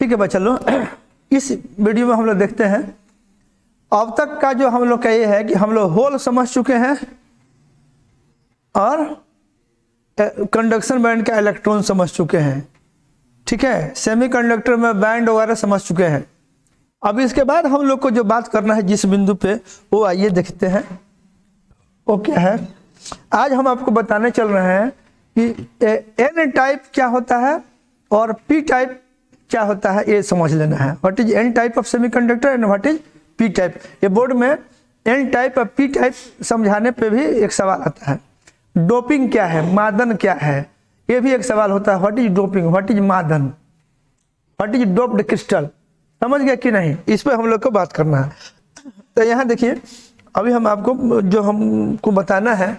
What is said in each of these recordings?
ठीक है बच्चा लोग, इस वीडियो में हम लोग देखते हैं अब तक का जो हम लोग का ये है कि हम लोग होल समझ चुके हैं और कंडक्शन बैंड का इलेक्ट्रॉन समझ चुके हैं। ठीक है, सेमीकंडक्टर में बैंड वगैरह समझ चुके हैं। अब इसके बाद हम लोग को जो बात करना है जिस बिंदु पे, वो आइए देखते हैं वो क्या है। आज हम आपको बताने चल रहे हैं कि एन टाइप क्या होता है और पी टाइप क्या होता है, ये समझ लेना है। What is an type of semiconductor and what is P type. ये बोर्ड में एन टाइप और पी टाइप समझाने पे भी एक सवाल आता है। डोपिंग क्या है, मादन क्या है, ये भी एक सवाल होता है। What is doping, what is Madan, what is doped crystal. समझ गया कि नहीं, इस पर हम लोग को बात करना है। तो यहाँ देखिए, अभी हम आपको जो हमको बताना है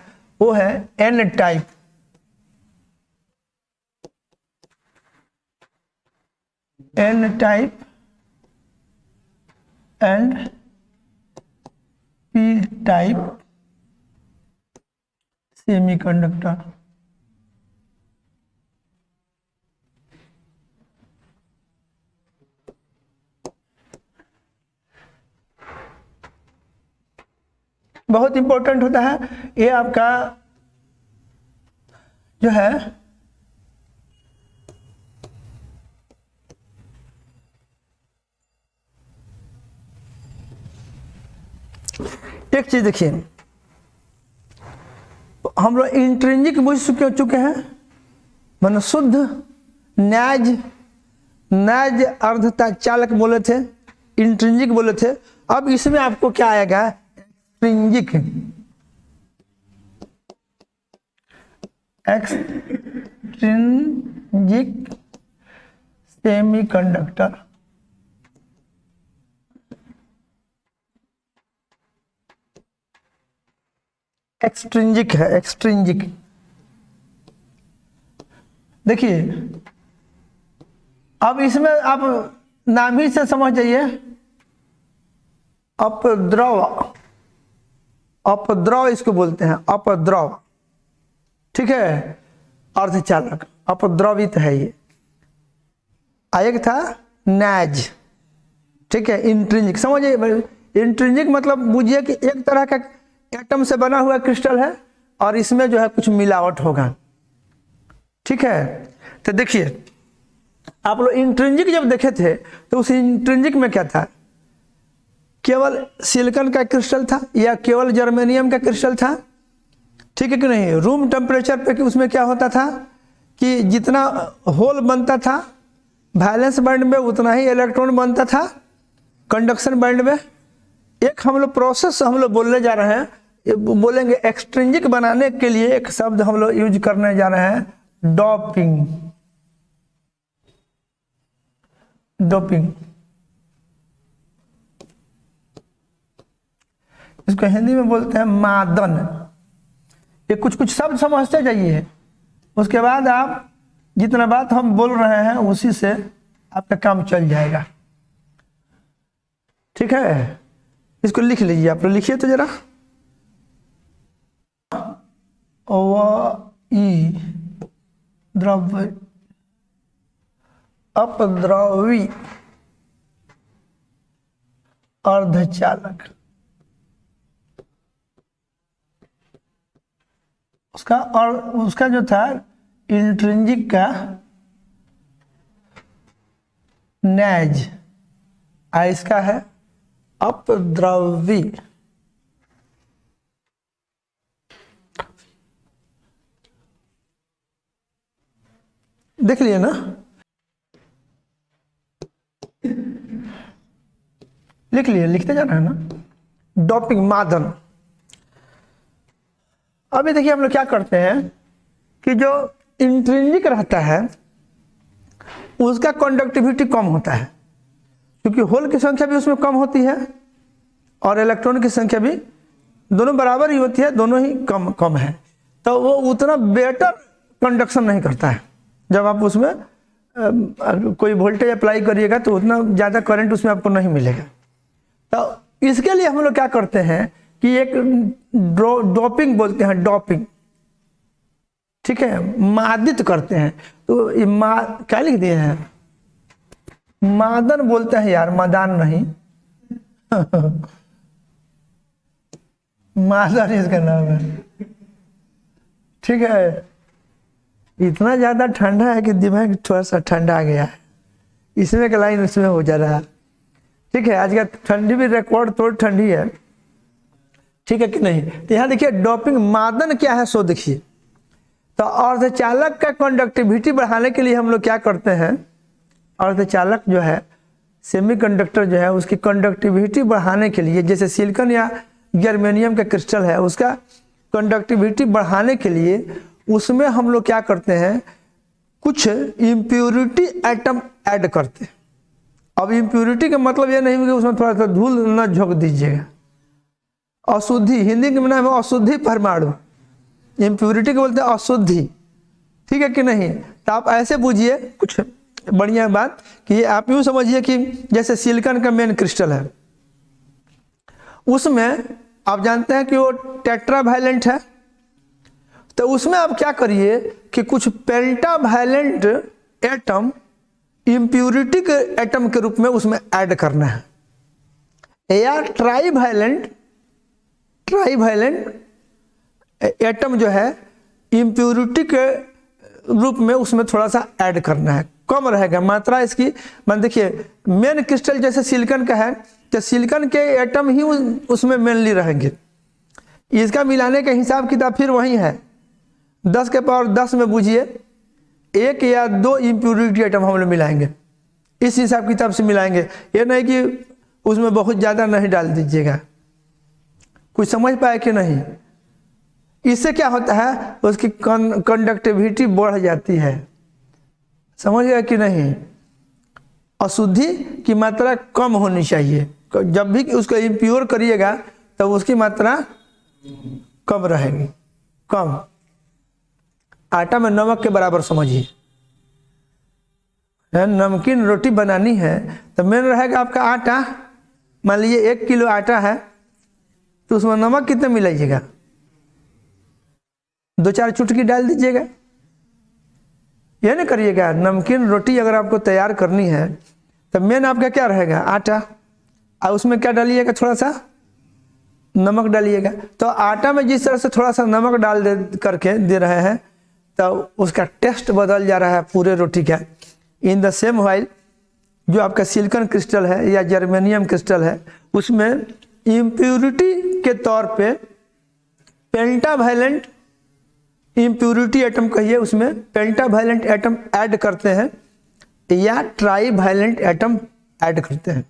वो है n type. N type and P type semiconductor. बहुत इंपॉर्टेंट होता है ये आपका जो है एक चीज देखिए, हम लोग इंट्रिंसिक बुझ चुके हैं, मानो शुद्ध न्याज अर्धता चालक बोले थे, इंट्रिंसिक बोले थे। अब इसमें आपको क्या आएगा, एक्सट्रिंसिक सेमीकंडक्टर। एक्सट्रिंसिक है, एक्सट्रिंसिक। देखिए अब इसमें आप नाम ही से समझ जाइए, अपद्रव इसको बोलते हैं, अपद्रव। ठीक है, अर्धचालक अपद्रवित है ये। एक था नैज, ठीक है, इंट्रिंसिक। समझिए, इंट्रिंसिक मतलब बुझिए कि एक तरह का एटम से बना हुआ क्रिस्टल है और इसमें जो है कुछ मिलावट होगा। ठीक है, तो देखिए आप लोग इंट्रिंसिक जब देखे थे तो उस इंट्रिंसिक में क्या था, केवल सिलिकॉन का क्रिस्टल था या केवल जर्मेनियम का क्रिस्टल था। ठीक है कि नहीं। रूम टेम्परेचर पे कि उसमें क्या होता था कि जितना होल बनता था वैलेंस बैंड में उतना ही इलेक्ट्रॉन बनता था कंडक्शन बैंड में। एक हम लोग प्रोसेस हम लोग बोलने जा रहे हैं, बोलेंगे एक्सट्रिंसिक बनाने के लिए एक शब्द हम लोग यूज करने जा रहे हैं, डोपिंग। डोपिंग इसको हिंदी में बोलते हैं मादन। ये कुछ शब्द समझते जाइए, उसके बाद आप जितना बात हम बोल रहे हैं उसी से आपका काम चल जाएगा। ठीक है, इसको लिख लीजिए, आप लोग लिखिए तो जरा। द्रव्य अपद्रवी अर्धचालक, उसका और उसका जो था इंट्रिंसिक का नैज, इसका है अपद्रवी। देख लिए ना, लिख लिए, लिखते जाना है ना। डोपिंग मादन। अभी देखिए हम लोग क्या करते हैं कि जो इंट्रिंसिक रहता है उसका कंडक्टिविटी कम होता है, क्योंकि होल की संख्या भी उसमें कम होती है और इलेक्ट्रॉन की संख्या भी दोनों बराबर ही होती है, दोनों ही कम है। तो वो उतना बेटर कंडक्शन नहीं करता है। जब आप उसमें कोई वोल्टेज अप्लाई करिएगा तो उतना ज़्यादा करंट उसमें आपको नहीं मिलेगा। तो इसके लिए हम लोग क्या करते हैं कि एक डोपिंग बोलते हैं, डोपिंग। ठीक है, मादित करते हैं। तो ये क्या लिख दिए हैं, मादन बोलते हैं यार, मदान नहीं। मादन इसका नाम है। ठीक है, इतना ज्यादा ठंडा है कि दिमाग थोड़ा सा ठंडा आ गया है, इसमें का लाइन उसमें हो जा रहा है। ठीक है, आज का ठंडी भी रिकॉर्ड तोड़ ठंडी है। ठीक है कि नहीं। तो यहाँ देखिए डोपिंग मादन क्या है सो देखिए। तो अर्धचालक का कंडक्टिविटी बढ़ाने के लिए हम लोग क्या करते हैं, अर्धचालक जो है सेमीकंडक्टर जो है उसकी कंडक्टिविटी बढ़ाने के लिए, जैसे सिलिकॉन या जर्मेनियम का क्रिस्टल है उसका कंडक्टिविटी बढ़ाने के लिए उसमें हम लोग क्या करते हैं, कुछ इम्प्योरिटी एटम ऐड करते हैं। अब इम्प्योरिटी का मतलब ये नहीं कि उसमें थोड़ा सा धूल न झोंक दीजिएगा। अशुद्धि, हिंदी के नाम है अशुद्धि परमाणु, इम्प्योरिटी को बोलते हैं अशुद्धि। ठीक है कि नहीं। तो आप ऐसे बूझिए कुछ बढ़िया बात कि आप यूँ समझिए कि जैसे सिलिकॉन का मेन क्रिस्टल है, उसमें आप जानते हैं कि वो टेट्रावैलेंट है। तो उसमें आप क्या करिए कि कुछ पेंटावैलेंट एटम इम्प्योरिटी के एटम के रूप में उसमें ऐड करना है, या ट्राईवैलेंट एटम जो है इम्प्योरिटी के रूप में उसमें थोड़ा सा ऐड करना है, कम रहेगा मात्रा इसकी। मान देखिए मेन क्रिस्टल जैसे सिलिकॉन का है तो सिलिकॉन के एटम ही उसमें मेनली रहेंगे, इसका मिलाने का हिसाब किताब फिर वही है। 10 के पावर 10 में बूझिए 1 या 2 इम्प्योरिटी आइटम हम लोग मिलाएंगे, इस हिसाब किताब से मिलाएंगे। ये नहीं कि उसमें बहुत ज़्यादा नहीं डाल दीजिएगा। कुछ समझ पाए कि नहीं। इससे क्या होता है, उसकी कंडक्टिविटी बढ़ जाती है। समझ गया कि नहीं। अशुद्धि की मात्रा कम होनी चाहिए, जब भी उसको इम्प्योर करिएगा तब तो उसकी मात्रा कम रहेगी, कम। आटा में नमक के बराबर समझिए। नमकीन रोटी बनानी है तो मेन रहेगा आपका आटा। मान लीजिए 1 किलो आटा है तो उसमें नमक कितना मिलाइएगा, 2-4 चुटकी डाल दीजिएगा। यह नहीं करिएगा। नमकीन रोटी अगर आपको तैयार करनी है तो मेन आपका क्या रहेगा, आटा, और उसमें क्या डालिएगा, थोड़ा सा नमक डालिएगा। तो आटा में जिस तरह से थोड़ा सा नमक डाल दे करके दे रहे हैं तो उसका टेस्ट बदल जा रहा है पूरे रोटी का। इन द सेम वाइल जो आपका सिलिकॉन क्रिस्टल है या जर्मेनियम क्रिस्टल है उसमें इम्प्योरिटी के तौर पे पेंटावैलेंट इम्प्योरिटी एटम कहिए, उसमें पेंटावैलेंट एटम ऐड करते हैं या ट्राईवैलेंट एटम ऐड करते हैं।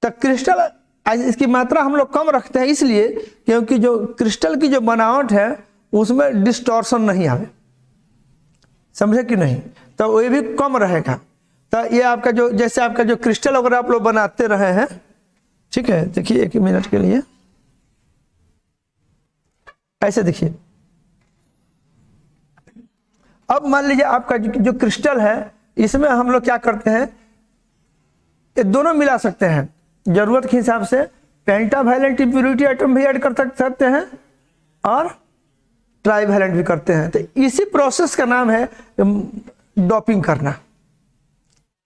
तो क्रिस्टल इसकी मात्रा हम लोग कम रखते हैं इसलिए क्योंकि जो क्रिस्टल की जो बनावट है उसमें डिस्टॉर्शन नहीं आवे। समझे कि नहीं। तो ये भी कम रहेगा। तो ये आपका जो जैसे आपका जो क्रिस्टल अगर आप लोग बनाते रहे हैं, ठीक है, देखिए 1 मिनट के लिए ऐसे देखिए। अब मान लीजिए आपका जो क्रिस्टल है इसमें हम लोग क्या करते हैं, ये दोनों मिला सकते हैं। जरूरत के हिसाब से पेंटावैलेंट इम्प्योरिटी एटम भी ऐड कर सकते हैं और ट्राईवैलेंट भी करते हैं। तो इसी प्रोसेस का नाम है डोपिंग करना।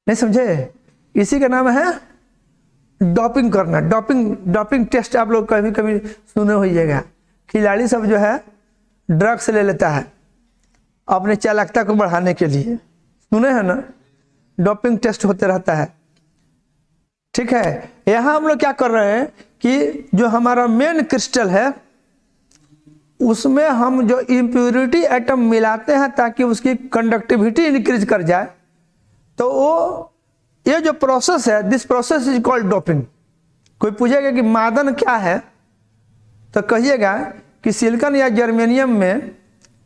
नहीं समझे। इसी का नाम है डोपिंग करना। डोपिंग टेस्ट आप लोग कभी कभी सुने होइएगा। खिलाड़ी सब जो है ड्रग्स ले लेता है अपने चालाकता को बढ़ाने के लिए, सुने हैं ना। डोपिंग टेस्ट होते रहता है। ठीक है। यहाँ हम लोग क्या कर रहे हैं कि जो हमारा मेन क्रिस्टल है उसमें हम जो इम्प्योरिटी एटम मिलाते हैं ताकि उसकी कंडक्टिविटी इंक्रीज कर जाए। तो वो ये जो प्रोसेस है, this process is called doping. कोई पूछेगा कि मादन क्या है तो कहिएगा कि सिलिकॉन या जर्मेनियम में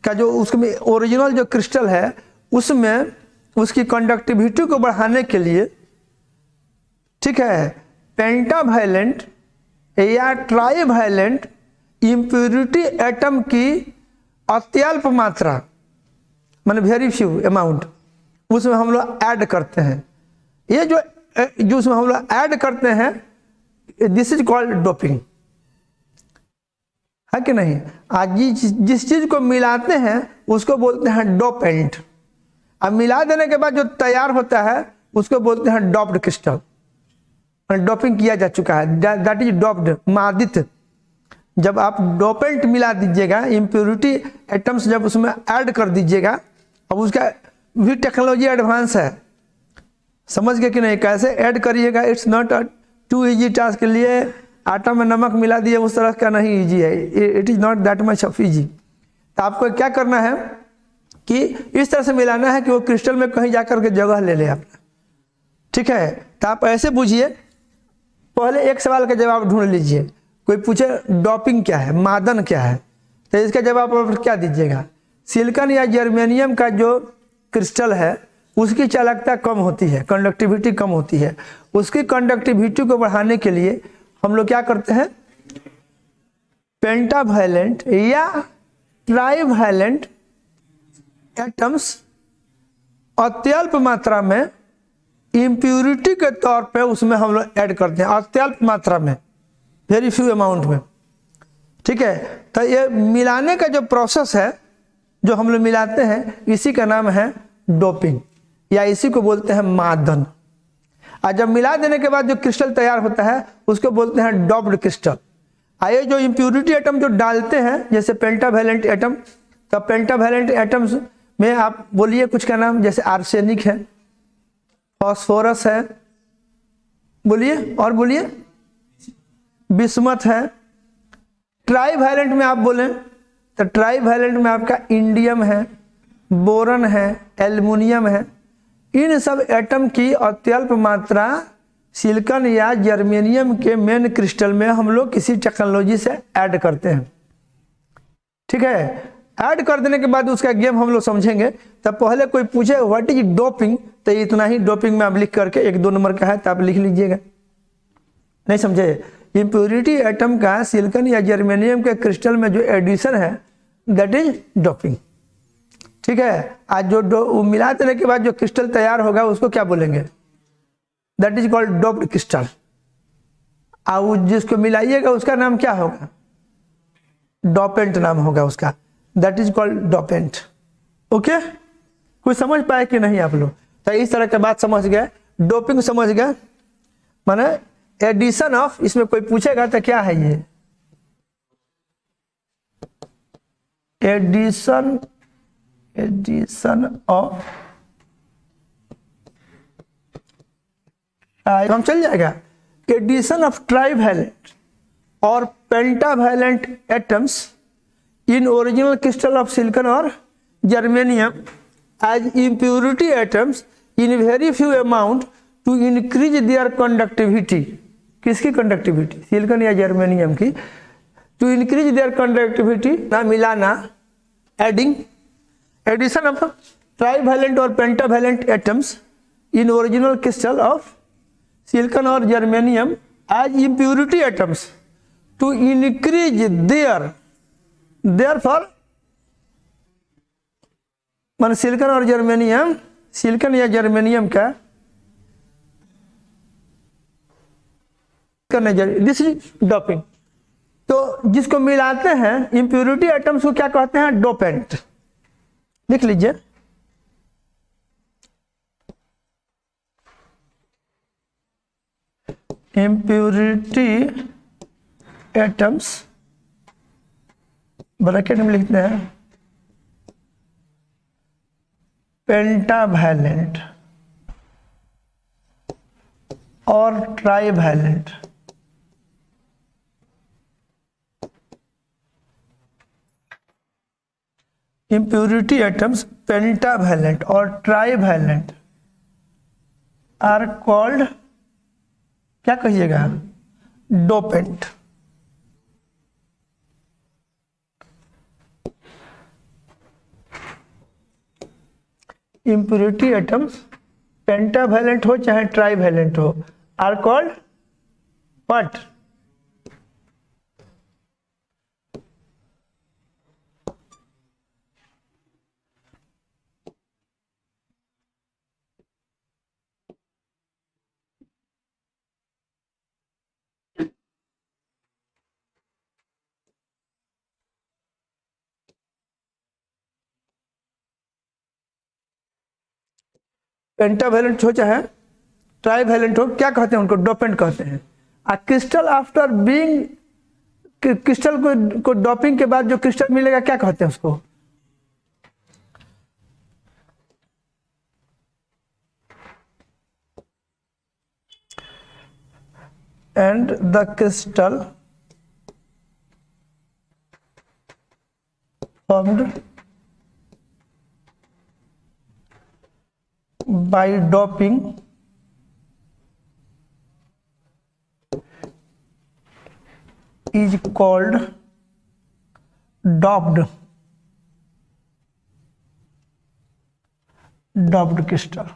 का जो उसमें ओरिजिनल जो क्रिस्टल है उसमें उसकी कंडक्टिविटी को बढ़ाने के लिए, ठीक है, पेंटावैलेंट या ट्राईवैलेंट इम्प्योरिटी एटम की अत्यल्प मात्रा, माने वेरी फ्यू अमाउंट, उसमें हम लोग ऐड करते हैं। ये जो उसमें हम लोग ऐड करते हैं दिस इज कॉल्ड डोपिंग, है कि नहीं। आज जिस चीज को मिलाते हैं उसको बोलते हैं डोपेंट। अब मिला देने के बाद जो तैयार होता है उसको बोलते हैं डॉप्ड क्रिस्टल, डोपिंग किया जा चुका है, दैट इज डॉप्ड, मादित। जब आप डोपेंट मिला दीजिएगा, इम्प्योरिटी एटम्स जब उसमें ऐड कर दीजिएगा, अब उसका भी टेक्नोलॉजी एडवांस है, समझ गए कि नहीं, कैसे ऐड करिएगा, it's not too easy task. के लिए आटा में नमक मिला दिए उस तरह का नहीं इजी है, it is not that much of easy. तो आपको क्या करना है कि इस तरह से मिलाना है कि वो क्रिस्टल में कहीं जाकर के जगह ले ले अपना, ठीक है। तो आप ऐसे पूछिए, पहले एक सवाल का जवाब ढूंढ लीजिए। कोई पूछे डोपिंग क्या है, मादन क्या है, तो इसका जवाब आप क्या दीजिएगा? सिलिकॉन या जर्मेनियम का जो क्रिस्टल है उसकी चालकता कम होती है, कंडक्टिविटी कम होती है। उसकी कंडक्टिविटी को बढ़ाने के लिए हम लोग क्या करते हैं, पेंटावैलेंट या ट्राइवैलेंट एटम्स अत्यल्प मात्रा में इम्प्यूरिटी के तौर पे उसमें हम लोग ऐड करते हैं, अत्यल्प मात्रा में, वेरी फ्यू अमाउंट में, ठीक है। तो ये मिलाने का जो प्रोसेस है जो हम लोग मिलाते हैं, इसी का नाम है डोपिंग, या इसी को बोलते हैं मादन। और जब मिला देने के बाद जो क्रिस्टल तैयार होता है उसको बोलते हैं डॉप्ड क्रिस्टल। आइए जो इम्प्यूरिटी एटम जो डालते हैं, जैसे पेंटावैलेंट एटम, तो पेंटावैलेंट एटम्स में आप बोलिए कुछ का नाम, जैसे आर्सेनिक है, फॉस्फोरस है, बोलिए और बोलिए, बिस्मथ है। ट्राइवैलेंट में आप बोलें तो ट्राइवैलेंट में आपका इंडियम है, बोरन है, एल्युमिनियम है। इन सब एटम की अत्यल्प मात्रा सिलिकॉन या जर्मेनियम के मेन क्रिस्टल में हम लोग किसी टेक्नोलॉजी से ऐड करते हैं, ठीक है। ऐड कर देने के बाद उसका गेम हम लोग समझेंगे। तब पहले कोई पूछे व्हाट इज डोपिंग, तो इतना ही डोपिंग में आप लिख करके, 1-2 नंबर का है तो आप लिख लीजिएगा, नहीं समझे। इम्प्योरिटी एटम का सिलिकॉन या जर्मेनियम के क्रिस्टल में जो एडिशन है दैट इज डोपिंग, ठीक है। आज जो मिला देने के बाद जो क्रिस्टल तैयार होगा उसको क्या बोलेंगे, that is called doped crystal. और जिसको मिलाइएगा उसका नाम क्या होगा, डोपेंट नाम होगा उसका, that is called dopant. Okay, कुछ समझ पाए कि नहीं आप लोग? तो इस तरह की बात समझ गए, डोपिंग समझ गए, माने एडिशन ऑफ, इसमें कोई पूछेगा तो क्या है ये, एडिशन ऑफ, हम चल जाएगा, एडिशन ऑफ ट्राइवैलेंट और pentavalent atoms in original crystal of silicon और germanium as impurity atoms in very few amount to increase their conductivity. किसकी कंडक्टिविटी, सिलिकॉन या जर्मेनियम की, टू इंक्रीज देयर कंडक्टिविटी, ना मिलाना, एडिंग, एडिशन ऑफ ट्राइवैलेंट और pentavalent atoms in original crystal of silicon और germanium as impurity atoms to increase their for, मान silicon और germanium, silicon या जर्मेनियम का, दिस इज डोपिंग। तो जिसको मिलाते हैं इम्प्यूरिटी एटम्स को क्या कहते हैं, डोपेंट। लिख लीजिए, इम्प्यूरिटी एटम्स ब्रैकेट में लिखते हैं पेंटावैलेंट और ट्राइवैलेंट। इम्प्यूरिटी एटम्स पेंटावैलेंट और ट्राइवैलेंट आर कॉल्ड, क्या कहिएगा, डोपेंट। इम्प्यूरिटी एटम्स पेंटावैलेंट हो चाहे ट्राइवैलेंट हो आर कॉल्ड व्हाट, पेंटावैलेंट हो चाहे ट्राईवैलेंट हो, क्या कहते हैं उनको? डोपेंट कहते हैं। क्रिस्टल आफ्टर बीइंग, क्रिस्टल को डोपिंग के बाद जो क्रिस्टल मिलेगा क्या कहते हैं उसको? And the crystal formed by doping is called doped crystal।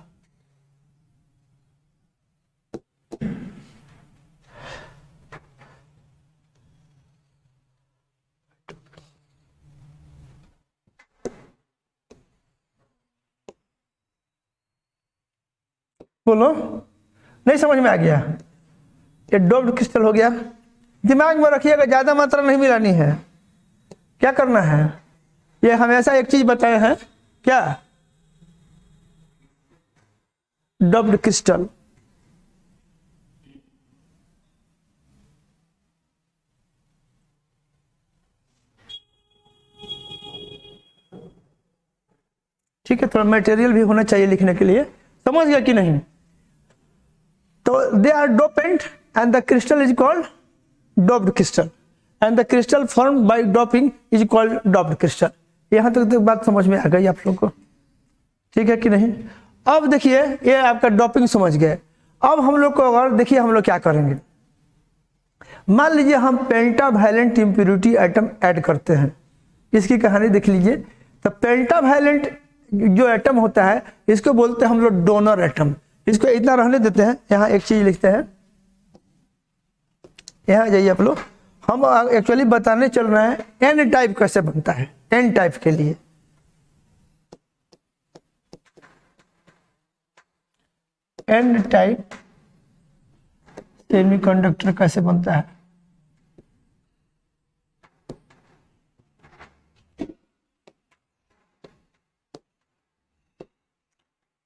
बोलो, नहीं समझ में आ गया? ये डोप्ड क्रिस्टल हो गया। दिमाग में रखिएगा, ज्यादा मात्रा नहीं मिलानी है। क्या करना है? ये हमेशा एक चीज बताए हैं, क्या? Doped crystal. ठीक है, थोड़ा मटेरियल भी होना चाहिए लिखने के लिए। समझ गया कि नहीं? तो they are dopant and the crystal is called doped crystal and the crystal formed by doping is called doped crystal. यहां तक तो बात समझ में आ गई आप लोग को? ठीक है कि नहीं? अब देखिए, ये आपका डोपिंग समझ गए। अब हम लोग को और देखिए हम लोग क्या करेंगे। मान लीजिए हम पेंटावैलेंट इंप्योरिटी एटम ऐड करते हैं। इसकी कहानी देख लीजिए। तो पेंटावैलेंट जो एटम होता है इसको बोलते हैं हम लोग डोनर एटम। इसको इतना रहने देते हैं। यहाँ एक चीज लिखते हैं, यहाँ जाइए आप लोग। हम एक्चुअली बताने चल रहे हैं एन टाइप कैसे बनता है। एन टाइप के लिए एन टाइप सेमीकंडक्टर कैसे बनता है।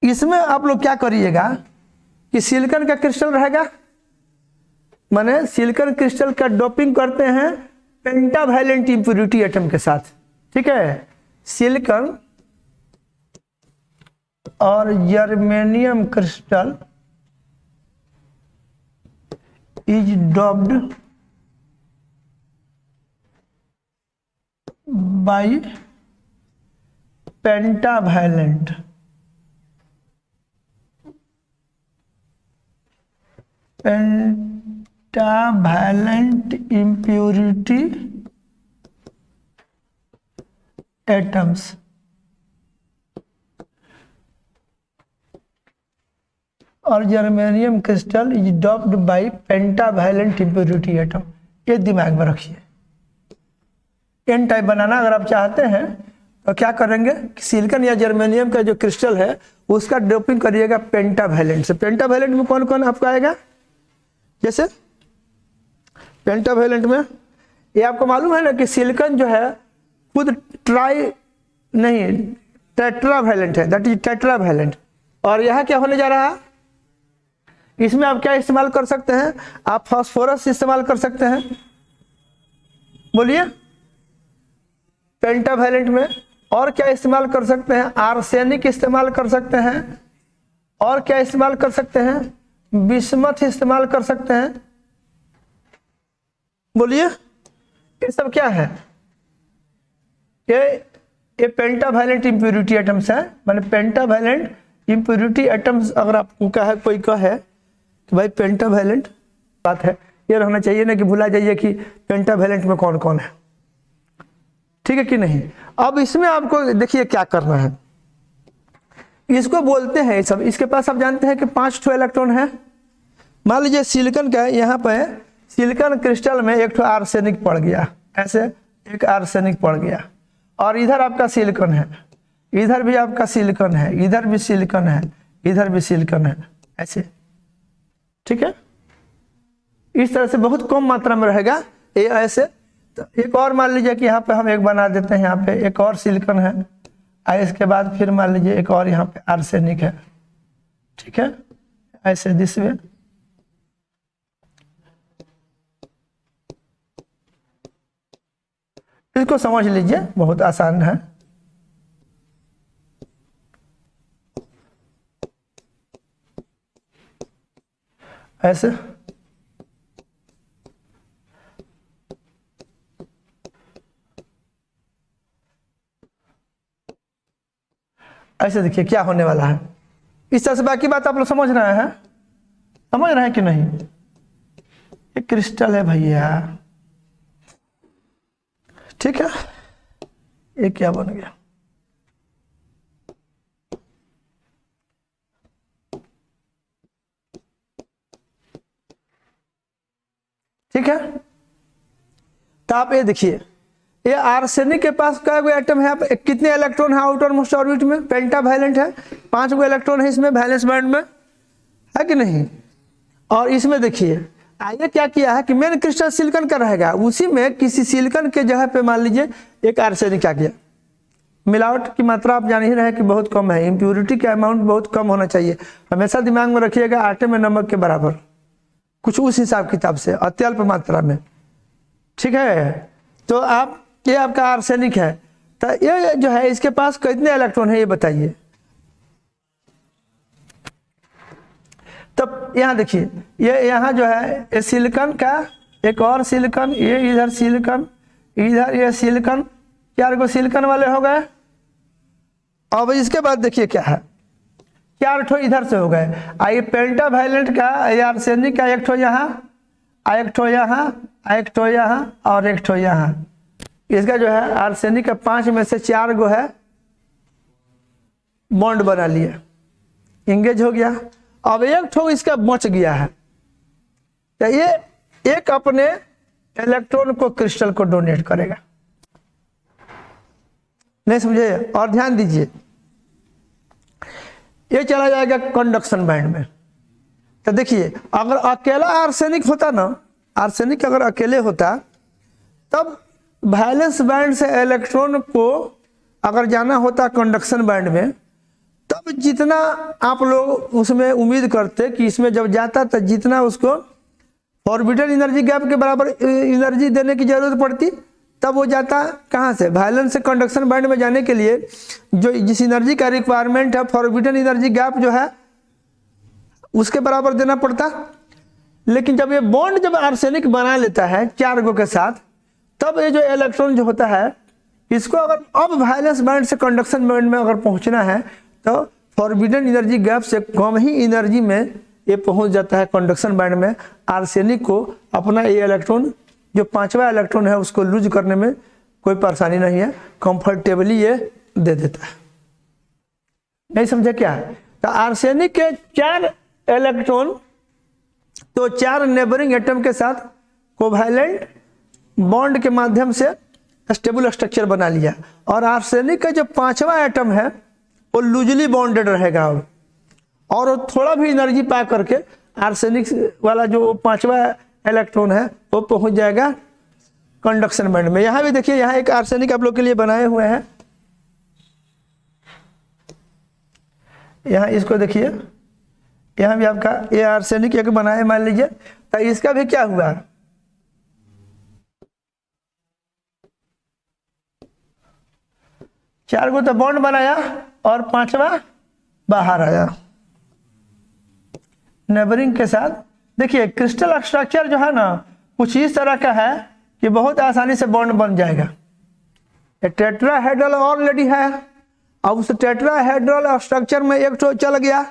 इसमें आप लोग क्या करिएगा कि सिलिकॉन का क्रिस्टल रहेगा, माने सिलिकॉन क्रिस्टल का डोपिंग करते हैं पेंटावैलेंट इंप्योरिटी एटम के साथ। ठीक है, सिलिकॉन और germanium crystal is doped by pentavalent impurity atoms। और germanium crystal is doped by pentavalent impurity atom. ये दिमाग में रखिए। एन टाइप बनाना अगर आप चाहते हैं तो क्या करेंगे कि सिलिकॉन या जर्मेनियम का जो क्रिस्टल है उसका डोपिंग करिएगा पेंटावैलेंट से। पेंटावैलेंट में कौन कौन आपका आएगा? जैसे पेंटावैलेंट में ये आपको मालूम है ना कि सिलिकॉन जो है खुद टेट्रावैलेंट है, दैट इज टेट्रावैलेंट। और यह क्या होने जा रहा है? इसमें आप क्या इस्तेमाल कर सकते हैं? आप फास्फोरस इस्तेमाल कर सकते हैं। बोलिए, पेंटावैलेंट में और क्या इस्तेमाल कर सकते हैं? आर्सेनिक इस्तेमाल कर सकते हैं। और क्या इस्तेमाल कर सकते हैं? बिस्मथ इस्तेमाल कर सकते हैं। बोलिए, ये सब क्या है? ये पेंटावैलेंट इंप्योरिटी एटम्स है। माने पेंटावैलेंट इंप्योरिटी एटम्स अगर आपको कहा कोई कहे कि भाई पेंटावैलेंट बात है, ये रहना चाहिए ना कि भुला जाइए कि पेंटावैलेंट में कौन कौन है। ठीक है कि नहीं? अब इसमें आपको देखिए क्या करना है। इसको बोलते हैं सब, इसके पास आप जानते हैं कि 5 इलेक्ट्रॉन है। मान लीजिए सिलिकॉन का यहाँ पे सिलिकॉन क्रिस्टल में एक आर्सेनिक पड़ गया, ऐसे एक आर्सेनिक पड़ गया। और इधर आपका सिलिकॉन है, इधर भी आपका सिलिकॉन है, इधर भी सिलिकॉन है, इधर भी सिलिकॉन है, ऐसे। ठीक है, इस तरह से बहुत कम मात्रा में रहेगा ये ऐसे। तो एक और मान लीजिए कि यहाँ पे हम एक बना देते हैं, यहाँ पे एक और सिलिकॉन है, और इसके बाद फिर मान लीजिए एक और यहाँ पे आर्सेनिक है। ठीक है, ऐसे दिस वे, इसको समझ लीजिए, बहुत आसान है। ऐसे ऐसे देखिए क्या होने वाला है। इस तरह से बाकी बात आप लोग समझ रहे हैं, समझ रहे हैं कि नहीं? ये क्रिस्टल है भैया, ठीक है। ये क्या बन गया? ठीक है, तो आप ये देखिए, ये आर्सेनिक के पास क्या एटम है, कितने इलेक्ट्रॉन है आउटर मोस्ट ऑर्बिट में? पेंटावैलेंट है, 5 गो इलेक्ट्रॉन है इसमें वैलेंस बैंड में, है कि नहीं? और इसमें देखिए आगे क्या किया है कि मेन क्रिस्टल सिलिकॉन का रहेगा, उसी में किसी सिलिकॉन के जगह पे मान लीजिए एक आर्सेनिक आ गया। मिलावट की मात्रा आप जान ही रहे कि बहुत कम है, इम्प्योरिटी का अमाउंट बहुत कम होना चाहिए, हमेशा दिमाग में रखिएगा, आटे में नमक के बराबर, कुछ उस हिसाब किताब से अत्यल्प मात्रा में, ठीक है। तो आप ये आपका आर्सेनिक है, तो ये जो है इसके पास कितने इलेक्ट्रॉन है ये बताइए। तब यहाँ देखिए, ये यहाँ जो है ये सिलिकॉन का एक और सिलिकॉन, ये इधर सिलिकॉन, इधर ये सिलिकॉन, 4 गो सिलिकॉन वाले हो गए। अब इसके बाद देखिए क्या है, 4 ठो इधर से हो गए। आइए पेंटावैलेंट का आर्सेनिक का एक ठो यहाँ, एक ठो यहाँ, एक ठो यहाँ और एक ठो यहाँ। इसका जो है आर्सेनिक का 5 में से 4 गो है बॉन्ड बना लिया, इंगेज हो गया। अब एक ठो इसका बच गया है, तो ये एक अपने इलेक्ट्रॉन को क्रिस्टल को डोनेट करेगा। नहीं समझे? और ध्यान दीजिए, ये चला जाएगा कंडक्शन बैंड में। तो देखिए अगर अकेला आर्सेनिक होता ना, आर्सेनिक अगर अकेले होता तब वैलेंस बैंड से इलेक्ट्रॉन को अगर जाना होता कंडक्शन बैंड में, तब जितना आप लोग उसमें उम्मीद करते कि इसमें जब जाता तो जितना उसको ऑर्बिटल एनर्जी गैप के बराबर एनर्जी देने की जरूरत पड़ती, तब वो जाता कहाँ से? वैलेंस से कंडक्शन बैंड में जाने के लिए जो जिस एनर्जी का रिक्वायरमेंट है ऑर्बिटल एनर्जी गैप जो है उसके बराबर देना पड़ता। लेकिन जब ये बॉन्ड जब आर्सेनिक बना लेता है 4 गो के साथ, तब ये जो इलेक्ट्रॉन जो होता है इसको अगर अब वैलेंस बैंड से कंडक्शन बैंड में अगर पहुंचना है तो फॉरबिडन एनर्जी गैप से कम ही एनर्जी में ये पहुंच जाता है कंडक्शन बैंड में। आर्सेनिक को अपना ये इलेक्ट्रॉन जो 5वां इलेक्ट्रॉन है उसको लूज करने में कोई परेशानी नहीं है, कंफर्टेबली ये दे देता है। नहीं समझे क्या? तो आर्सेनिक के 4 इलेक्ट्रॉन तो 4 नेबरिंग एटम के साथ कोवैलेंट बॉन्ड के माध्यम से स्टेबल स्ट्रक्चर बना लिया, और आर्सेनिक का जो 5वां एटम है वो लूजली बॉन्डेड रहेगा अब, और थोड़ा भी एनर्जी पा करके आर्सेनिक वाला जो 5वां इलेक्ट्रॉन है वो पहुंच जाएगा कंडक्शन बैंड में। यहां भी देखिए, यहां एक आर्सेनिक आप लोग के लिए बनाए हुए हैं, यहां इसको देखिए, यहां भी आपका ये आर्सेनिक एक बनाए मान लीजिए, तो इसका भी क्या हुआ, चार गो तो बॉन्ड बनाया और 5वां बाहर आया नेबरिंग के साथ। देखिए क्रिस्टल स्ट्रक्चर जो है ना कुछ इस तरह का है कि बहुत आसानी से बॉन्ड बन जाएगा। टेट्राहेड्रल ऑलरेडी है, अब उस टेट्राहेड्रल स्ट्रक्चर में एक तो चल गया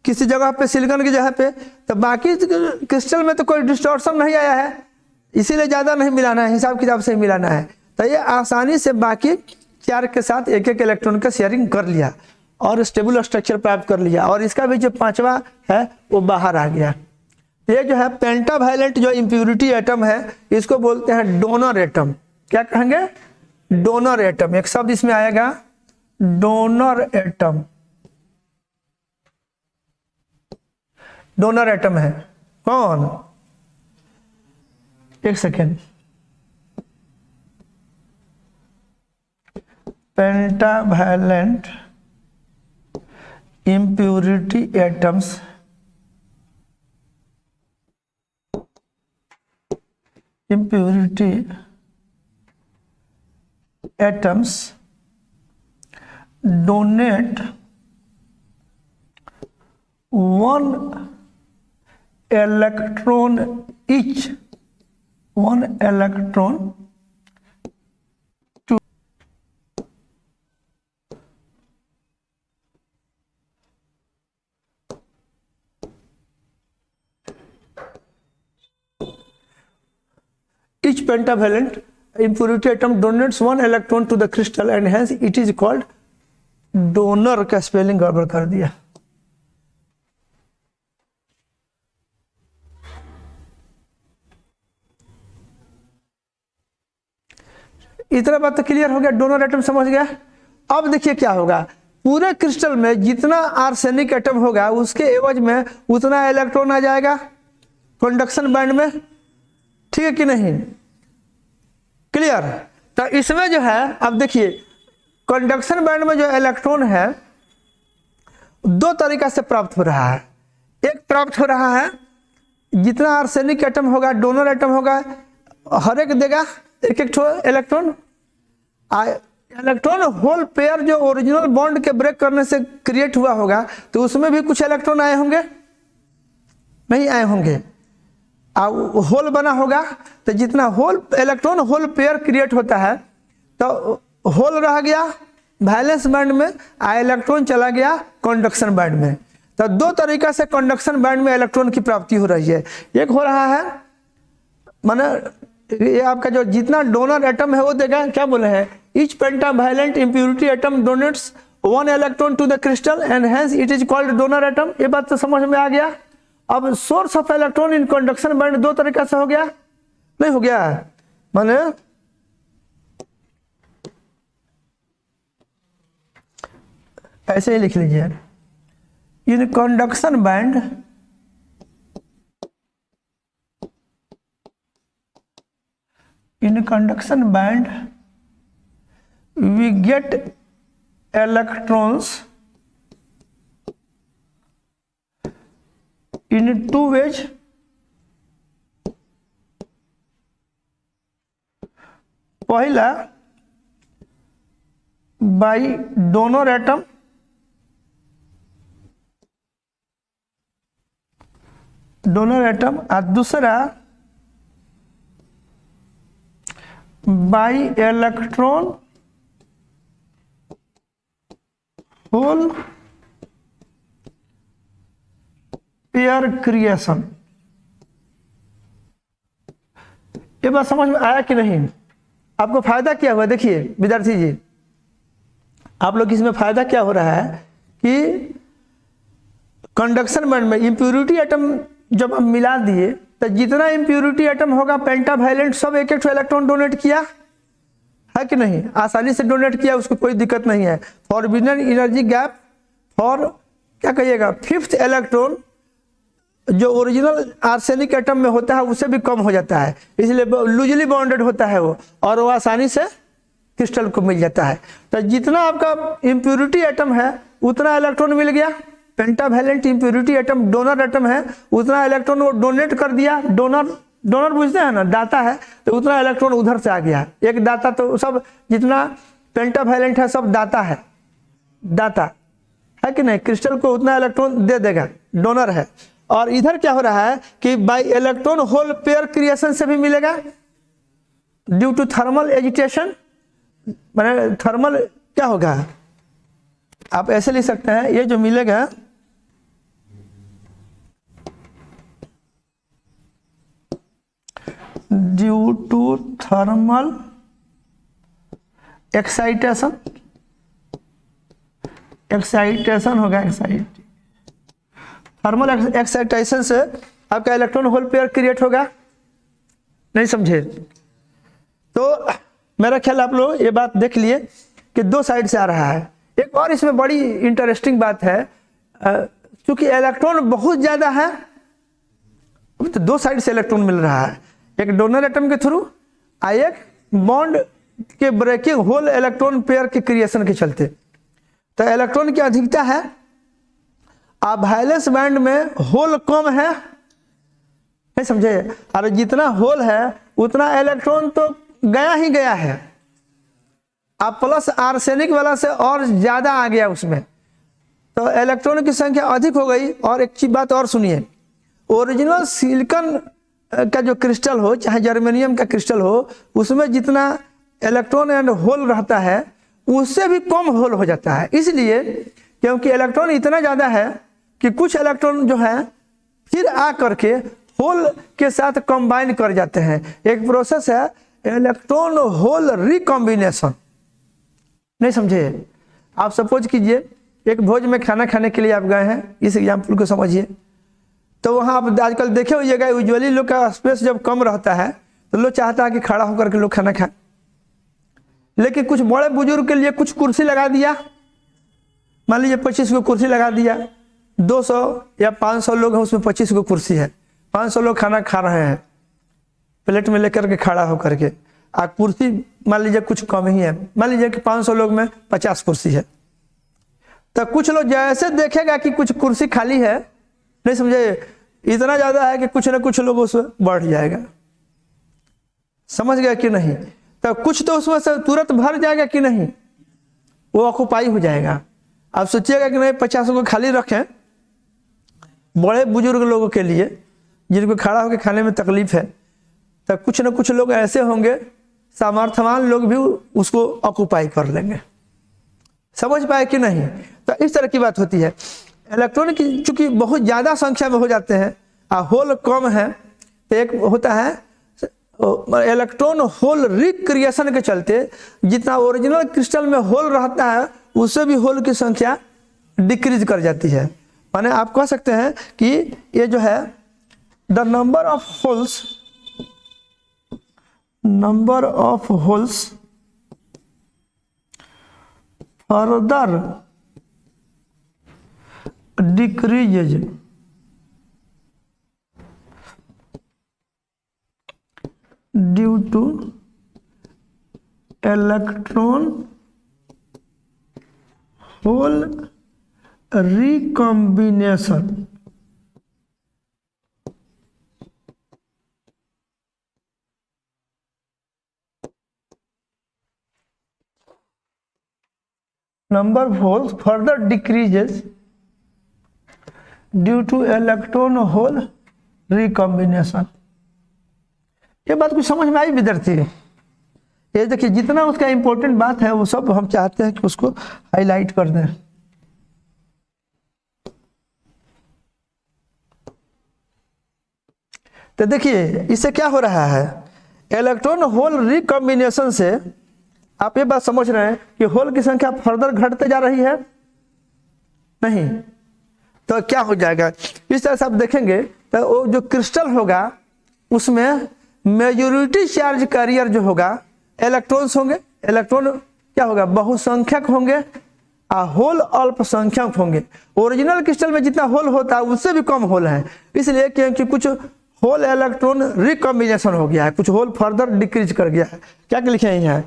किसी जगह पे सिलिकॉन की जगह पे, तो बाकी क्रिस्टल में तो कोई डिस्टॉर्शन नहीं आया है, इसीलिए ज़्यादा नहीं मिलाना है, हिसाब किताब से ही मिलाना है। तो ये आसानी से बाकी 4 के साथ एक एक इलेक्ट्रॉन का शेयरिंग कर लिया और स्टेबल स्ट्रक्चर प्राप्त कर लिया, और इसका भी जो 5वां है वो बाहर आ गया। ये जो है पेंटावैलेंट जो इम्प्योरिटी एटम है इसको बोलते हैं डोनर एटम। क्या कहेंगे? Donor atom. एक शब्द इसमें आएगा डोनर एटम। डोनर एटम है कौन? एक second, pentavalent impurity atoms impurity atoms donate one electron each, one electron to each pentavalent impurity atom donates one electron to the crystal and hence it is called donor। का spelling गड़बड़ कर दिया। इतना बात तो क्लियर हो गया, donor atom समझ गया। अब देखिए क्या होगा, पूरे क्रिस्टल में जितना आर्सेनिक एटम होगा उसके एवज में उतना इलेक्ट्रॉन आ जाएगा कंडक्शन बैंड में, ठीक है कि नहीं, क्लियर। तो इसमें जो है अब देखिए कंडक्शन बैंड में जो इलेक्ट्रॉन है दो तरीका से प्राप्त हो रहा है। एक प्राप्त हो रहा है जितना आर्सेनिक एटम होगा, डोनर एटम होगा, हर एक देगा एक एक इलेक्ट्रॉन। इलेक्ट्रॉन होल पेयर जो ओरिजिनल बॉन्ड के ब्रेक करने से क्रिएट हुआ होगा तो उसमें भी कुछ इलेक्ट्रॉन आए होंगे, नहीं आए होंगे, होल बना होगा। तो जितना hole electron hole pair create होता है तो होल रह गया वैलेंस बैंड में, इलेक्ट्रॉन चला गया कंडक्शन बैंड में। तो दो तरीका से कंडक्शन बैंड में इलेक्ट्रॉन की प्राप्ति हो रही है। एक हो रहा है माने ये आपका जो जितना डोनर एटम है वो देगा, क्या बोले हैं, each pentavalent impurity atom donates one electron to the crystal and hence it is called donor atom. ये बात तो समझ में आ गया। अब source of electron in conduction band दो तरीका से हो गया, नहीं हो गया, माने ऐसे ही लिख लीजिए, इन conduction band in conduction band we get electrons in two ways। पहला by donor atom, और दूसरा by electron hole pair creation. ये बात समझ में आया कि नहीं? आपको फायदा क्या हुआ? देखिए विद्यार्थी जी, आप लोग इसमें फायदा क्या हो रहा है कि कंडक्शन बैंड में इम्प्योरिटी एटम जब हम मिला दिए तो जितना इम्प्योरिटी एटम होगा पेंटावैलेंट सब एक एक इलेक्ट्रॉन डोनेट किया है कि नहीं, आसानी से डोनेट किया, उसको कोई दिक्कत नहीं है। फॉरबिडन एनर्जी गैप फॉर क्या कहिएगा, फिफ्थ इलेक्ट्रॉन जो ओरिजिनल आर्सेनिक एटम में होता है उससे भी कम हो जाता है, इसलिए लूजली बॉन्डेड होता है वो, और वो आसानी से क्रिस्टल को मिल जाता है। तो जितना आपका इम्प्योरिटी एटम है उतना इलेक्ट्रॉन मिल गया, pentavalent impurity atom donor atom है, उतना इलेक्ट्रॉन वो डोनेट कर दिया। डोनर बुझते हैं ना, दाता है, तो उतना इलेक्ट्रॉन उधर से आ गया। एक दाता, तो सब जितना पेंटावैलेंट है सब दाता है, दाता है कि नहीं, क्रिस्टल को उतना इलेक्ट्रॉन दे देगा, डोनर है। और इधर क्या हो रहा है कि bye electron hole pair creation से भी मिलेगा ड्यू टू थर्मल एजिटेशन। मैंने थर्मल क्या होगा, आप ऐसे लिख सकते हैं, ये जो मिलेगा due to thermal excitation, excitation होगा, थर्मल एक्साइटेशन से आपका इलेक्ट्रॉन होल पेयर क्रिएट होगा। नहीं समझे? तो मेरा ख्याल आप लोग ये बात देख लिए कि दो साइड से आ रहा है। एक और इसमें बड़ी इंटरेस्टिंग बात है, क्योंकि इलेक्ट्रॉन बहुत ज्यादा है तो दो साइड से इलेक्ट्रॉन मिल रहा है, एक डोनर एटम के थ्रू, एक बॉन्ड के ब्रेकिंग होल इलेक्ट्रॉन पेयर के क्रिएशन के चलते। तो इलेक्ट्रॉन की अधिकता है, अब वैलेंस बैंड में होल कम है, नहीं समझे, और जितना होल है उतना इलेक्ट्रॉन तो गया ही गया है, अब प्लस आर्सेनिक वाला से और ज़्यादा आ गया उसमें, तो इलेक्ट्रॉन की संख्या अधिक हो गई। और एक चीज बात और सुनिए, ओरिजिनल सिलिकॉन का जो क्रिस्टल हो चाहे जर्मेनियम का क्रिस्टल हो, उसमें जितना इलेक्ट्रॉन एंड होल रहता है उससे भी कम होल हो जाता है। इसलिए क्योंकि इलेक्ट्रॉन इतना ज़्यादा है कि कुछ इलेक्ट्रॉन जो है फिर आ करके होल के साथ कंबाइन कर जाते हैं। एक प्रोसेस है इलेक्ट्रॉन होल रिकॉम्बिनेशन। नहीं समझे? आप सपोज कीजिए एक भोज में खाना खाने के लिए आप गए हैं, इस एग्जाम्पल को समझिए। तो वहाँ आप आजकल देखे होइएगा यूजुअली लोग का स्पेस जब कम रहता है तो लोग चाहता है कि खड़ा होकर के लोग खाना खाएं, लेकिन कुछ बड़े बुजुर्ग के लिए कुछ कुर्सी लगा दिया, मान लीजिए 25 को कुर्सी लगा दिया, 200 या 500 लोग हैं उसमें 25 को कुर्सी है, 500 लोग खाना खा रहे हैं प्लेट में लेकर के खड़ा होकर के, आप कुर्सी मान लीजिए कुछ कम ही है, मान लीजिए कि 500 लोग में 50 कुर्सी है, तो कुछ लोग जैसे देखेगा कि कुछ कुर्सी खाली है, नहीं समझे, इतना ज़्यादा है कि कुछ ना कुछ लोग उसमें बढ़ जाएगा। समझ गया कि नहीं? तो कुछ तो उसमें से तुरंत भर जाएगा कि नहीं, वो ऑक्यूपाई हो जाएगा। आप सोचिएगा कि नहीं 50 को खाली रखें बड़े बुजुर्ग लोगों के लिए जिनको खड़ा होकर खाने में तकलीफ है, तो कुछ ना कुछ लोग ऐसे होंगे सामर्थ्यवान लोग भी उसको ऑक्यूपाई कर लेंगे। समझ पाए कि नहीं? तो इस तरह की बात होती है। इलेक्ट्रॉन की चूंकि बहुत ज़्यादा संख्या में हो जाते हैं और होल कम है, तो एक होता है इलेक्ट्रॉन होल रिक्रिएशन के चलते जितना ओरिजिनल क्रिस्टल में होल रहता है उससे भी होल की संख्या डिक्रीज कर जाती है। माने आप कह सकते हैं कि ये जो है the number of holes further decreases due to electron hole recombination। number of holes further decreases due two electron hole recombination. ये बात कुछ समझ में आई विद्यार्थी? ये देखिए जितना उसका इंपॉर्टेंट बात है वो सब हम चाहते हैं कि उसको हाईलाइट कर दें। तो देखिए इससे क्या हो रहा है, इलेक्ट्रॉन होल रिकॉम्बिनेशन से आप ये बात समझ रहे हैं कि होल की संख्या फर्दर घटते जा रही है नहीं, तो क्या हो जाएगा इस तरह से आप देखेंगे तो वो जो क्रिस्टल होगा उसमें मेजॉरिटी चार्ज कैरियर जो होगा इलेक्ट्रॉन्स होंगे। इलेक्ट्रॉन क्या होगा, बहुसंख्यक होंगे और होल अल्पसंख्यक होंगे। ओरिजिनल क्रिस्टल में जितना होल होता है उससे भी कम होल है, इसलिए क्योंकि कुछ होल इलेक्ट्रॉन रिकॉम्बिनेशन हो गया है, कुछ होल फर्दर डिक्रीज कर गया है। क्या लिखे हैं यहाँ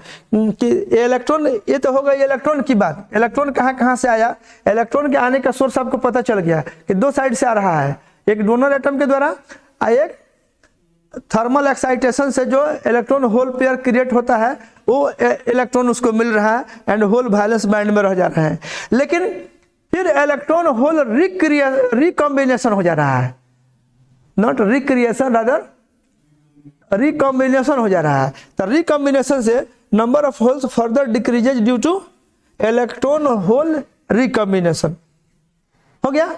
कि इलेक्ट्रॉन, ये तो हो गई इलेक्ट्रॉन की बात। इलेक्ट्रॉन कहाँ से आया, इलेक्ट्रॉन के आने का सोर्स आपको पता चल गया कि दो साइड से आ रहा है, एक डोनर एटम के द्वारा और एक थर्मल एक्साइटेशन से जो इलेक्ट्रॉन होल पेयर क्रिएट होता है वो इलेक्ट्रॉन उसको मिल रहा है एंड होल वैलेंस बैंड में रह जा रहा है। लेकिन फिर इलेक्ट्रॉन होल रिकॉम्बिनेशन हो जा रहा है, नॉट रिक्रिएशन रादर रिकॉम्बिनेशन हो जा रहा है। तो रिकॉम्बिनेशन से number of holes further decreases due two electron hole recombination हो गया।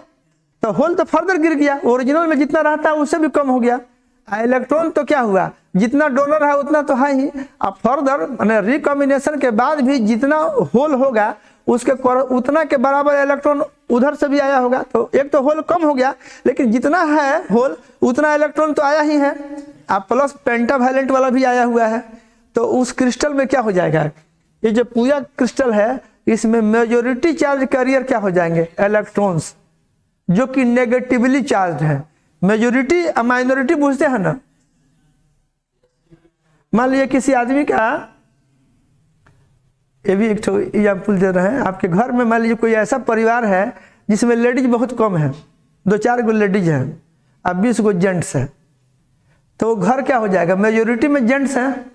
तो होल तो फर्दर गिर गया, ओरिजिनल में जितना रहता है उससे भी कम हो गया। इलेक्ट्रॉन तो क्या हुआ, जितना डोनर है उतना तो है ही, अब फर्दर माने रिकॉम्बिनेशन के बाद भी जितना होल होगा उसके उतना के बराबर इलेक्ट्रॉन उधर से भी आया होगा। तो एक तो होल कम हो गया, लेकिन जितना है होल उतना इलेक्ट्रॉन तो आया ही है, अब प्लस पेंटावैलेंट वाला भी आया हुआ है। तो उस क्रिस्टल में क्या हो जाएगा, ये जो पूरा क्रिस्टल है इसमें मेजॉरिटी चार्ज कैरियर क्या हो जाएंगे, इलेक्ट्रॉन्स, जो कि नेगेटिवली चार्ज है। मेजॉरिटी और माइनॉरिटी बुझते हैं ना, मान लीजिए किसी आदमी का, ये भी एक एग्जाम्पल दे रहे हैं, आपके घर में मान लीजिए कोई ऐसा परिवार है जिसमें लेडीज बहुत कम है, 2-4 गो लेडीज हैं और 20 गो जेंट्स हैं। तो वो घर क्या हो जाएगा, मेजोरिटी में जेंट्स हैं,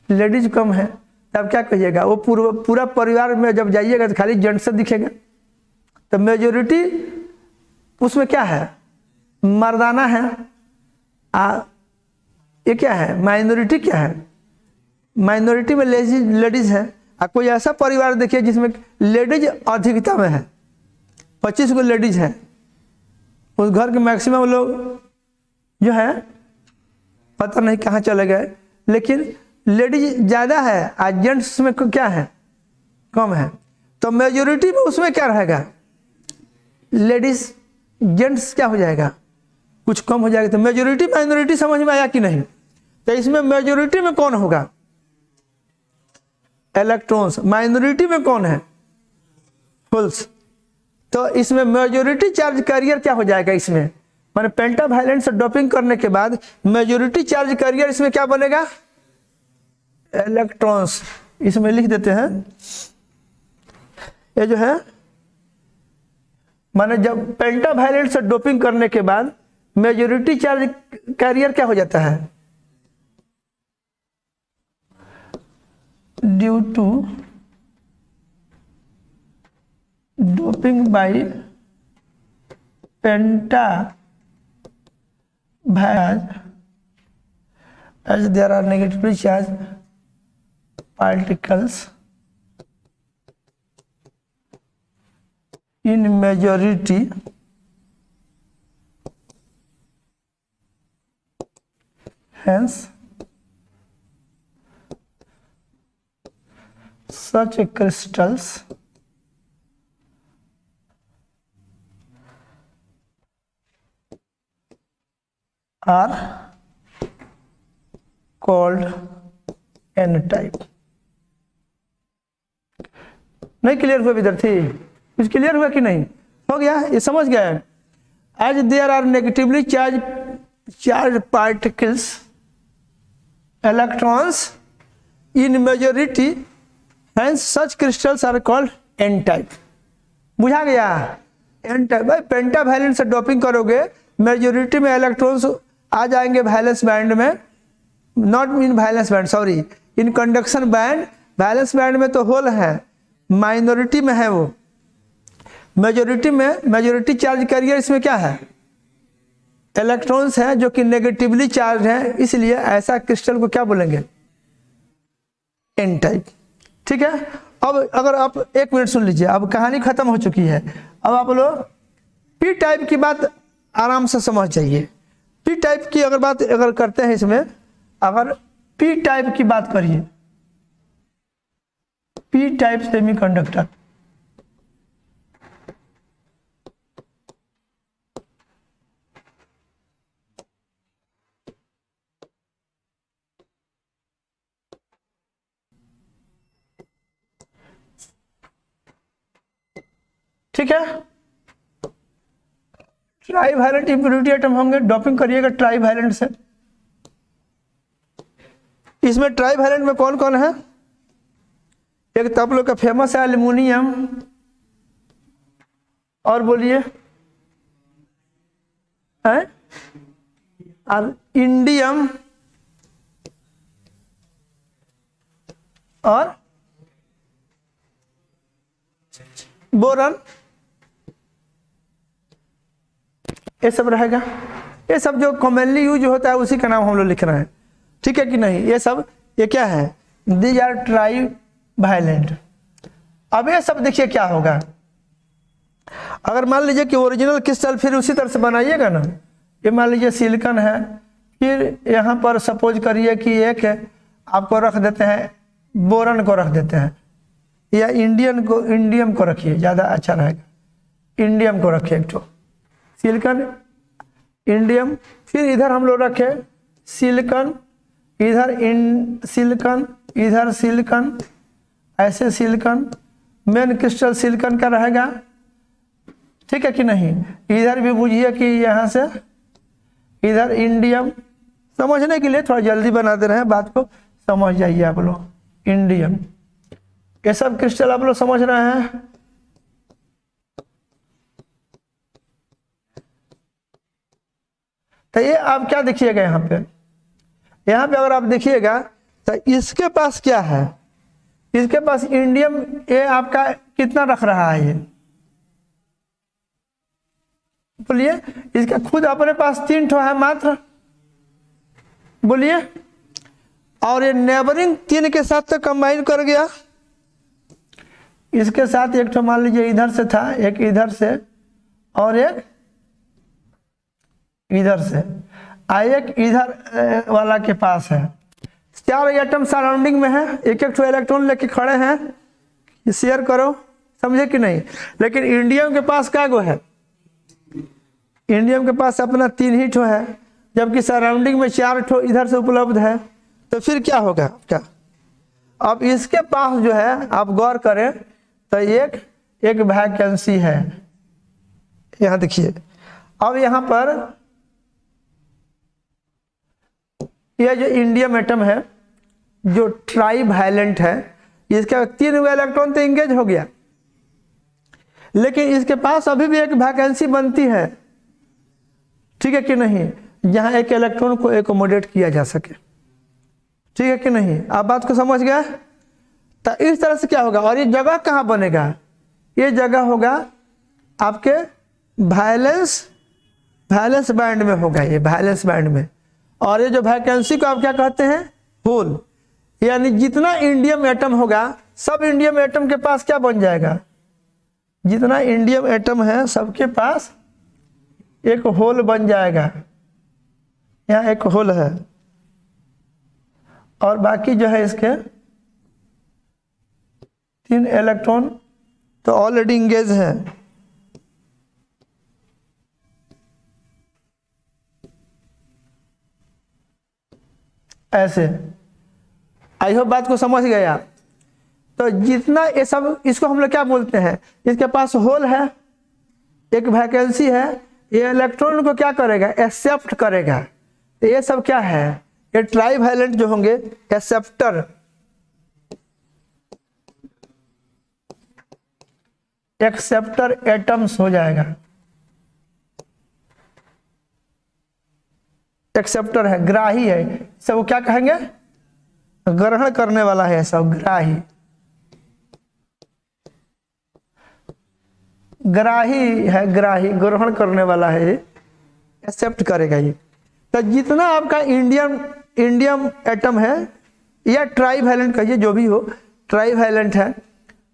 लेडीज कम है, तब क्या कहिएगा, वो पूरा परिवार में जब जाइएगा तो खाली जेंट्स से दिखेगा। तो मेजोरिटी उसमें क्या है, मर्दाना है, ये क्या है, माइनॉरिटी क्या है, माइनॉरिटी में लेडीज है। कोई ऐसा परिवार देखिए जिसमें लेडीज अधिकता में है, 25 को लेडीज है, उस घर के मैक्सिमम लोग जो है पता नहीं कहाँ चले गए, लेकिन लेडीज ज़्यादा है और जेंट्स में क्या है, कम है। तो मेजोरिटी में उसमें क्या रहेगा, लेडीज, जेंट्स क्या हो जाएगा, कुछ कम हो जाएगा। तो मेजोरिटी माइनॉरिटी समझ में आया कि नहीं। तो इसमें मेजोरिटी में कौन होगा, इलेक्ट्रॉन्स, माइनॉरिटी में कौन है, होल्स। तो इसमें मेजोरिटी चार्ज कैरियर क्या हो जाएगा, इसमें माने पेंटावैलेंट से डोपिंग करने के बाद मेजोरिटी चार्ज कैरियर इसमें क्या बनेगा, इलेक्ट्रॉन्स। इसमें लिख देते हैं, ये जो है माने जब पेंटावैलेंट से डोपिंग करने के बाद मेजोरिटी चार्ज कैरियर क्या हो जाता है, due to doping by pentavalent as there are negatively charged particles in majority, hence such crystals are called n type. नहीं क्लियर हुआ विद्यार्थी, कुछ क्लियर हुआ कि नहीं, हो गया, ये समझ गया। As there are negatively charge particles electrons in majority, hence such crystals are called n type. बुझा गया, n टाइप। भाई पेंटावैलेंट से डोपिंग करोगे, मेजोरिटी में इलेक्ट्रॉन्स आ जाएंगे वैलेंस बैंड में, not in valence band, sorry, in conduction band. Valence band में तो होल है, माइनॉरिटी में है वो, मेजोरिटी में मेजोरिटी चार्ज कैरियर इसमें क्या है, इलेक्ट्रॉन्स हैं जो कि नेगेटिवली चार्ज हैं, इसलिए ऐसा क्रिस्टल को क्या बोलेंगे, एन टाइप। ठीक है। अब अगर आप एक मिनट सुन लीजिए, अब कहानी खत्म हो चुकी है, अब आप लोग पी टाइप की बात आराम से समझ जाइए। पी टाइप की अगर करते हैं इसमें, अगर पी टाइप की बात करिए, पी टाइप सेमीकंडक्टर, ठीक है, ट्राईवैलेंट इम्प्योरिटी एटम होंगे, डोपिंग करिएगा ट्राईवैलेंट से। इसमें ट्राईवैलेंट में कौन कौन है, एक तो आप लोग का फेमस है एल्युमिनियम, और बोलिए है, और इंडियम, और बोरन, ये सब रहेगा। ये सब जो कॉमनली यूज होता है उसी का नाम हम लोग लिख रहे हैं, ठीक है कि नहीं। ये सब ये क्या है, दीज आर ट्राईवैलेंट। अब ये सब देखिए क्या होगा, अगर मान लीजिए कि ओरिजिनल क्रिस्टल फिर उसी तरह से बनाइएगा ना, ये मान लीजिए सिलिकॉन है, फिर यहाँ पर सपोज करिए कि एक आपको रख देते हैं, बोरन को रख देते हैं, या इंडियम को रखिए, ज़्यादा अच्छा रहेगा, इंडियम को रखिए, एक तो सिलिकॉन, इंडियम, फिर इधर हम लोग रखे सिलिकॉन, इधर सिलिकॉन, इधर सिलिकॉन, ऐसे सिलिकॉन, मेन क्रिस्टल सिलिकॉन का रहेगा, ठीक है कि नहीं। इधर भी बुझिए कि यहाँ से इधर इंडियम, समझने के लिए थोड़ा जल्दी बना दे रहे हैं बात को, समझ जाइए आप लोग। इंडियम, ये सब क्रिस्टल आप लोग समझ रहे हैं। तो ये आप क्या देखिएगा यहाँ पे, यहाँ पे अगर आप देखिएगा तो इसके पास क्या है, इसके पास इंडियम ये आपका कितना रख रहा है, ये बोलिए, इसका खुद अपने पास 3 ठो है मात्र, बोलिए, और ये नेबरिंग 3 के साथ तो कंबाइन कर गया, इसके साथ एक ठो मान लीजिए इधर से था, एक इधर से और एक इधर से, एक इधर वाला के पास है। 4 एटम सराउंडिंग में है, एक एक ठो इलेक्ट्रॉन लेके खड़े हैं, शेयर करो, समझे कि नहीं। लेकिन इंडियम के पास क्या गो है, इंडियम के पास अपना 3 ही ठो है, जबकि सराउंडिंग में 4 ठो इधर से उपलब्ध है। तो फिर क्या होगा क्या, अब इसके पास जो है आप गौर करें तो एक वैकेंसी है, यहाँ देखिए। अब यहाँ पर यह जो इंडियम एटम है जो ट्राई वैलेंट है, इसका 3 इलेक्ट्रॉन तो इंगेज हो गया, लेकिन इसके पास अभी भी एक वैकेंसी बनती है, ठीक है कि नहीं, जहां एक इलेक्ट्रॉन को एकोमोडेट किया जा सके, ठीक है कि नहीं। आप बात को समझ गए। तो इस तरह से क्या होगा, और ये जगह कहाँ बनेगा, ये जगह होगा आपके वैलेंस बैंड में होगा, ये वैलेंस बैंड में। और ये जो वैकेंसी को आप क्या कहते हैं, होल, यानी जितना इंडियम एटम होगा सब इंडियम एटम के पास क्या बन जाएगा, जितना इंडियम एटम है सबके पास एक होल बन जाएगा, यहाँ एक होल है, और बाकी जो है इसके 3 इलेक्ट्रॉन तो ऑलरेडी इंगेज है। ऐसे आई होप बात को समझ गए आप। तो जितना ये सब, इसको हम लोग क्या बोलते हैं, इसके पास होल है, एक वैकेंसी है, ये इलेक्ट्रॉन को क्या करेगा, एक्सेप्ट करेगा। तो ये सब क्या है, ये ट्राई वैलेंट जो होंगे एक्सेप्टर, एक्सेप्टर एटम्स हो जाएगा, एक्सेप्टर है, ग्राही है, सब क्या कहेंगे, ग्रहण करने वाला है, सब ग्राही, ग्राही है, ग्राही ग्रहण करने वाला है, एक्सेप्ट करेगा ये। तो जितना आपका इंडियम एटम है या ट्राई वैलेंट कहिए, जो भी हो, ट्राई वैलेंट है,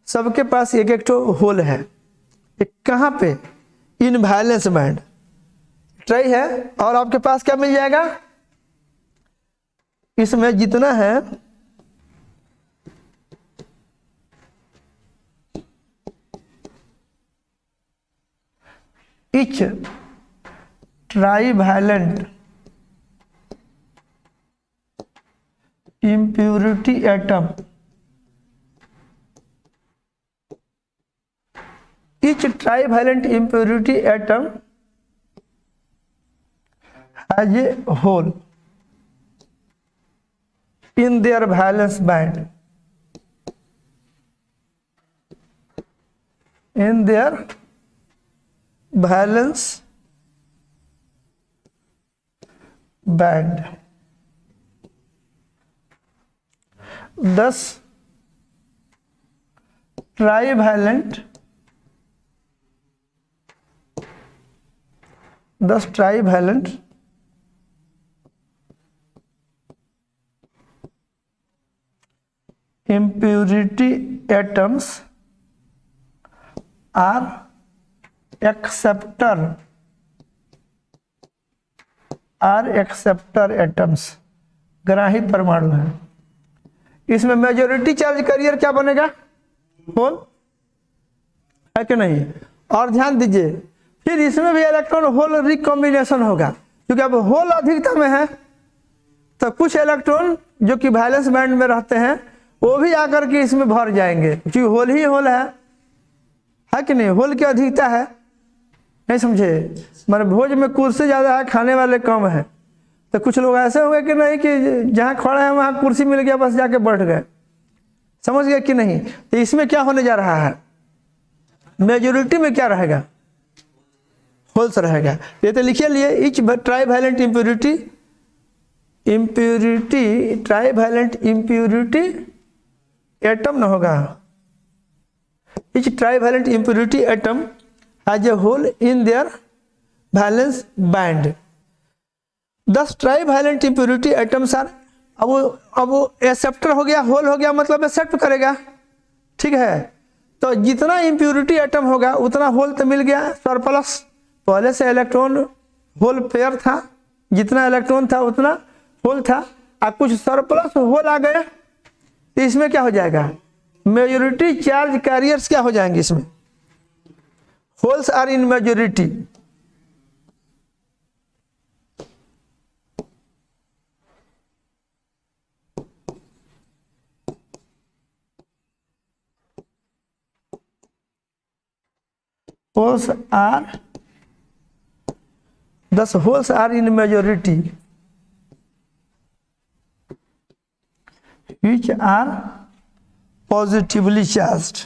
सबके पास एक एक ठो होल है। एक कहाँ पे, इन वैलेंस बैंड ट्राई है, और आपके पास क्या मिल जाएगा, इसमें जितना है each trivalent impurity atom, each trivalent impurity atom has a hole in their valence band, in their valence band। thus trivalent impurity atoms are acceptor atoms, ग्राही परमाणु है। इसमें मेजॉरिटी चार्ज कैरियर क्या बनेगा, होल, है कि नहीं। और ध्यान दीजिए, फिर इसमें भी इलेक्ट्रॉन होल रिकॉम्बिनेशन होगा, क्योंकि अब होल अधिकता में है, तो कुछ इलेक्ट्रॉन जो कि वैलेंस बैंड में रहते हैं वो भी आकर के इसमें भर जाएंगे, क्योंकि होल ही होल है कि नहीं, होल की अधिकता है, नहीं समझे। मतलब भोज में कुर्सी ज्यादा है, खाने वाले कम है, तो कुछ लोग ऐसे हुए कि नहीं कि जहाँ खड़े हैं वहाँ कुर्सी मिल गया, बस जाके बैठ गए, समझ गए कि नहीं। तो इसमें क्या होने जा रहा है, मेजोरिटी में क्या रहेगा, होल्स रहेगा। ये तो लिखिए लिए each trivalent impurity trivalent impurity atom ना होगा, each trivalent impurity atom has a hole in their valence band. 10 trivalent impurity atoms are, अब वो एक्सेप्टर हो गया, होल हो गया मतलब एक्सेप्ट करेगा, ठीक है। तो जितना इम्प्यूरिटी एटम होगा उतना होल तो मिल गया, सरप्लस। पहले से इलेक्ट्रॉन होल पेयर था, जितना इलेक्ट्रॉन था उतना होल था, और कुछ सरप्लस होल आ गए, तो इसमें क्या हो जाएगा, मेजॉरिटी चार्ज कैरियर्स क्या हो जाएंगे, इसमें holes are in majority. Holes are, thus holes are in majority, which are positively charged,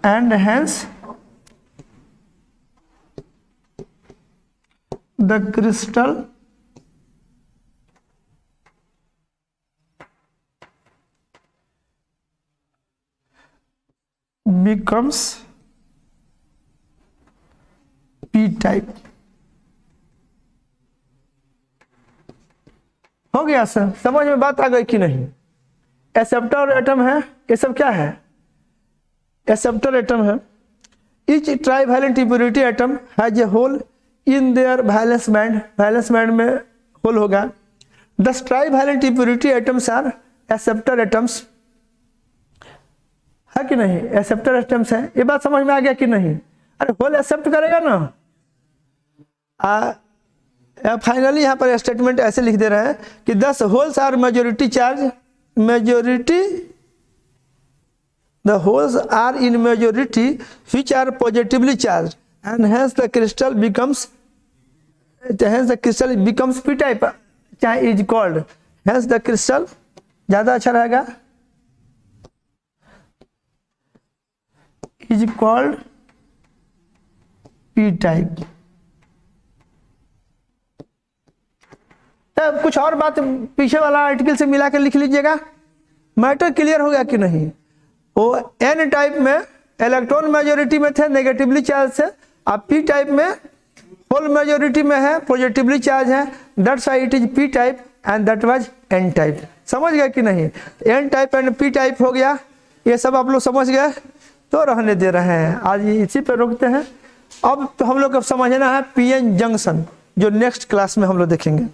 and hence the crystal becomes p type। हो गया सर, समझ में बात आ गई कि नहीं। एक्सेप्टर और एटम है, ये सब क्या है, एक्सेप्टर एटम है। Each trivalent impurity atom has a hole in their valence band, valence band में होल होगा। 10 trivalent impurity atoms are acceptor atoms, है कि नहीं, एक्सेप्टर एटम्स है। ये बात समझ में आ गया कि नहीं। अरे होल एक्सेप्ट करेगा ना। फाइनली यहाँ पर स्टेटमेंट ऐसे लिख दे रहे हैं कि 10 holes are majority charge, majority the holes are in majority which are positively charged and hence the crystal becomes P type, चाहे is called, hence the crystal ज्यादा अच्छा रहेगा, इज कॉल्ड पी टाइप। कुछ और बात पीछे वाला आर्टिकल से मिला कर लिख लीजिएगा। मैटर क्लियर हो गया कि नहीं। वो एन टाइप में इलेक्ट्रॉन मेजॉरिटी में थे, नेगेटिवली चार्ज से, अब पी टाइप में होल मेजॉरिटी में है, पॉजिटिवली चार्ज है, that's why it is P type and that was N type. समझ गए कि नहीं। N type and P type हो गया, ये सब आप लोग समझ गए, तो रहने दे रहे हैं, आज इसी पे रोकते हैं। अब तो हम लोग को समझना है पीएन जंक्शन, जो नेक्स्ट क्लास में हम लोग देखेंगे।